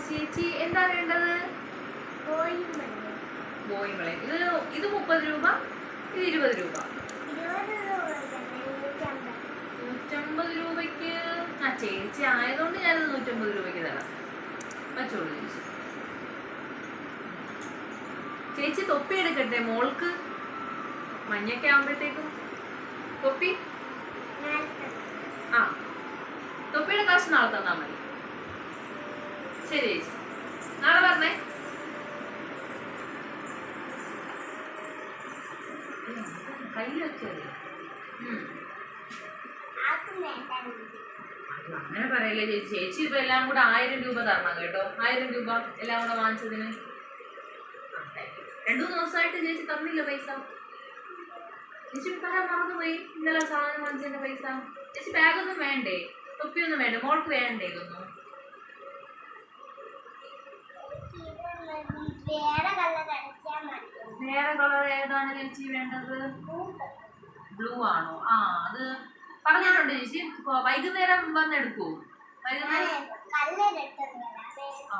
ചേച്ചി എന്താ വേണ്ടത്? ബോയിങ് വളയം. ഇത് 30 രൂപ, ഇത് 20 രൂപ. 150 രൂപയ്ക്ക്. ആ ചേച്ചി ആയതുകൊണ്ട് ഞാനത് 150 രൂപയ്ക്ക് തരാം. വച്ചോളൂ ചേച്ചി. ചേച്ചി തൊപ്പി എടുക്കട്ടെ മോൾക്ക്? മഞ്ഞൊക്കെ ആവുമ്പോഴത്തേക്കും തൊപ്പി. ആ തൊപ്പിയുടെ കാശ് നാളെ തന്നാ മതി. ശരി ചേച്ചി, നാളെ പറഞ്ഞേ. കയ്യിൽ വെച്ചത് അങ്ങനെ പറയല്ലേ ചേച്ചി. ചേച്ചി ഇപ്പൊ എല്ലാം കൂടെ 1000 രൂപ തരണം കേട്ടോ. 1000 രൂപ എല്ലാം കൂടെ വാങ്ങിച്ചതിന്. 2-3 ദിവസമായിട്ട് ചേച്ചി തന്നില്ല പൈസ. ചേച്ചി തരാൻ മറന്നുപോയി. ഇന്നലെ സാധനം വാങ്ങിച്ചതിന്റെ പൈസ. ചേച്ചി ബാഗൊന്നും വേണ്ടേ? തൊപ്പിയൊന്നും വേണ്ടേ? മോൾക്ക് വേണ്ടേ ഇതൊന്നും? വേറെ കളർ ഏതാണ് ചേച്ചി വേണ്ടത്? ബ്ലൂ ആണോ? ആ അത് പറഞ്ഞിട്ടുണ്ട് ചേച്ചി. വൈകുന്നേരം വന്നെടുക്കൂ. വൈകുന്നേരം. ആ